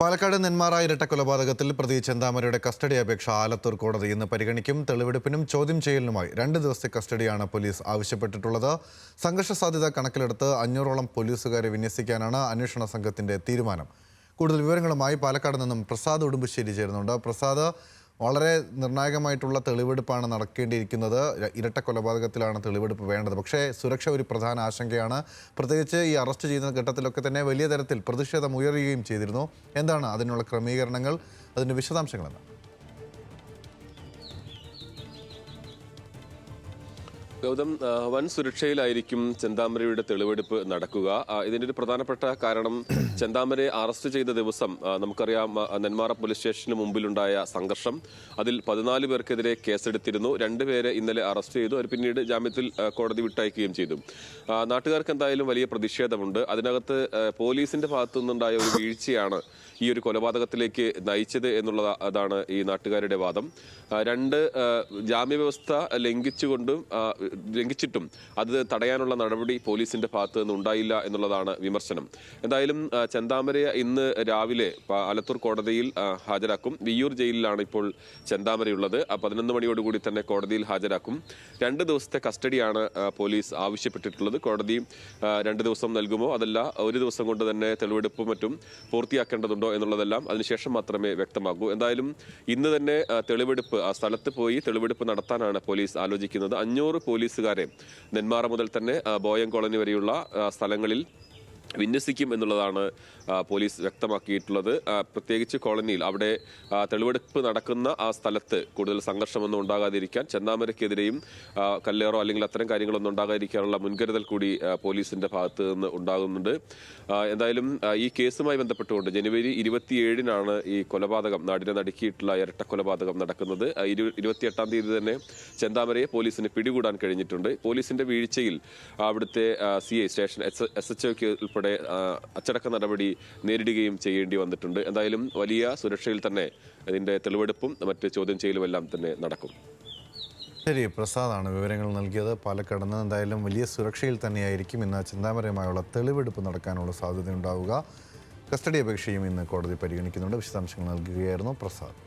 പാലക്കാട് നെന്മാറ ഇരട്ടക്കൊലപാതകത്തിൽ പ്രതി ചെന്താമരയുടെ കസ്റ്റഡി അപേക്ഷ ആലത്തൂർ കോടതി ഇന്ന് പരിഗണിക്കും. തെളിവെടുപ്പിനും ചോദ്യം ചെയ്യലിനുമായി 2 ദിവസത്തെ കസ്റ്റഡിയാണ് പോലീസ് ആവശ്യപ്പെട്ടിട്ടുള്ളത്. സംഘർഷ സാധ്യത കണക്കിലെടുത്ത് 500ഓളം പോലീസുകാരെ വിന്യസിക്കാനാണ് അന്വേഷണ സംഘത്തിന്റെ തീരുമാനം. കൂടുതൽ വിവരങ്ങളുമായി പാലക്കാട് നിന്നും പ്രസാദ് ഉടുമ്പശ്ശേരി ചേരുന്നുണ്ട്. പ്രസാദ്, വളരെ നിർണായകമായിട്ടുള്ള തെളിവെടുപ്പാണ് നടക്കേണ്ടിയിരിക്കുന്നത്. ഇരട്ടക്കൊലപാതകത്തിലാണ് തെളിവെടുപ്പ് വേണ്ടത്. പക്ഷേ സുരക്ഷ ഒരു പ്രധാന ആശങ്കയാണ്. പ്രത്യേകിച്ച് ഈ അറസ്റ്റ് ചെയ്യുന്ന ഘട്ടത്തിലൊക്കെ തന്നെ വലിയ തരത്തിൽ പ്രതിഷേധം ഉയരുകയും ചെയ്തിരുന്നു. എന്താണ് അതിനുള്ള ക്രമീകരണങ്ങൾ, അതിൻ്റെ വിശദാംശങ്ങൾ എന്താണ്? ഗൗതം, വൻ സുരക്ഷയിലായിരിക്കും ചെന്താമരയുടെ തെളിവെടുപ്പ് നടക്കുക. ഇതിൻ്റെ ഒരു പ്രധാനപ്പെട്ട കാരണം, ചെന്താമരയെ അറസ്റ്റ് ചെയ്ത ദിവസം നമുക്കറിയാം, നെന്മാറ പോലീസ് സ്റ്റേഷന് മുമ്പിലുണ്ടായ സംഘർഷം. അതിൽ 14 പേർക്കെതിരെ കേസെടുത്തിരുന്നു. 2 പേരെ ഇന്നലെ അറസ്റ്റ് ചെയ്തു. അവർ പിന്നീട് ജാമ്യത്തിൽ കോടതി വിട്ടയക്കുകയും ചെയ്തു. നാട്ടുകാർക്ക് എന്തായാലും വലിയ പ്രതിഷേധമുണ്ട്. അതിനകത്ത് പോലീസിന്റെ ഭാഗത്തു നിന്നുണ്ടായ ഒരു വീഴ്ചയാണ് ഈ ഒരു കൊലപാതകത്തിലേക്ക് നയിച്ചത് അതാണ് ഈ നാട്ടുകാരുടെ വാദം. 2 ജാമ്യവ്യവസ്ഥ ലംഘിച്ചിട്ടും അത് തടയാനുള്ള നടപടി പോലീസിന്റെ ഭാഗത്ത് നിന്ന് ഉണ്ടായില്ല എന്നുള്ളതാണ് വിമർശനം. എന്തായാലും ചെന്താമരയെ ഇന്ന് രാവിലെ ആലത്തൂർ കോടതിയിൽ ഹാജരാക്കും. വിയ്യൂർ ജയിലിലാണ് ഇപ്പോൾ ചെന്താമരയുള്ളത്. 11 മണിയോടുകൂടി തന്നെ കോടതിയിൽ ഹാജരാക്കും. 2 ദിവസത്തെ കസ്റ്റഡിയാണ് പോലീസ് ആവശ്യപ്പെട്ടിട്ടുള്ളത്. കോടതി 2 ദിവസം നൽകുമോ, അതല്ല 1 ദിവസം കൊണ്ട് തന്നെ തെളിവെടുപ്പും മറ്റും പൂർത്തിയാക്കേണ്ടതുണ്ടോ എന്നുള്ളതെല്ലാം അതിനുശേഷം മാത്രമേ വ്യക്തമാകൂ. എന്തായാലും ഇന്ന് തന്നെ തെളിവെടുപ്പ് ആ സ്ഥലത്ത് പോയി തെളിവെടുപ്പ് നടത്താനാണ് പോലീസ് ആലോചിക്കുന്നത്. 500 പോലീസുകാരെ നെന്മാറ മുതൽ തന്നെ ബോയം കോളനി വരെയുള്ള സ്ഥലങ്ങളിൽ വിന്യസിക്കും എന്നുള്ളതാണ് പോലീസ് വ്യക്തമാക്കിയിട്ടുള്ളത്. പ്രത്യേകിച്ച് കോളനിയിൽ അവിടെ തെളിവെടുപ്പ് നടക്കുന്ന ആ സ്ഥലത്ത് കൂടുതൽ സംഘർഷമൊന്നും ഉണ്ടാകാതിരിക്കാൻ, ചെന്താമരയ്ക്കെതിരെയും കല്ലേറോ അല്ലെങ്കിൽ അത്തരം കാര്യങ്ങളൊന്നും ഉണ്ടാകാതിരിക്കാനുള്ള മുൻകരുതൽ കൂടി പോലീസിന്റെ ഭാഗത്ത് നിന്ന് ഉണ്ടാകുന്നുണ്ട്. എന്തായാലും ഈ കേസുമായി ബന്ധപ്പെട്ടുകൊണ്ട് ജനുവരി 27-നാണ് ഈ കൊലപാതകം, നാടിനെ നടുക്കിയിട്ടുള്ള ഇരട്ട കൊലപാതകം നടക്കുന്നത്. 28-ാം തീയതി തന്നെ ചെന്താമരയെ പോലീസിന് പിടികൂടാൻ കഴിഞ്ഞിട്ടുണ്ട്. പോലീസിന്റെ വീഴ്ചയിൽ അവിടുത്തെ CI സ്റ്റേഷൻ SHOക്ക് ഉൾപ്പെടെ അച്ചടക്ക നടപടി നേരിടുകയും ചെയ്യേണ്ടി വന്നിട്ടുണ്ട്. എന്തായാലും വലിയ സുരക്ഷയിൽ തന്നെ ഇതിന്റെ തെളിവെടുപ്പും മറ്റ് ചോദ്യം ചെയ്യലും എല്ലാം തന്നെ നടക്കും. ശരി, പ്രസാദാണ് വിവരങ്ങൾ നൽകിയത്. പാലക്കാട് നിന്ന് എന്തായാലും വലിയ സുരക്ഷയിൽ തന്നെയായിരിക്കും ഇന്ന് ചെന്താമരയുമായുള്ള തെളിവെടുപ്പ് നടക്കാനുള്ള സാധ്യതയുണ്ടാവുക. കസ്റ്റഡി അപേക്ഷയും ഇന്ന് കോടതി പരിഗണിക്കുന്നുണ്ട്. വിശദാംശങ്ങൾ നൽകുകയായിരുന്നു പ്രസാദ്.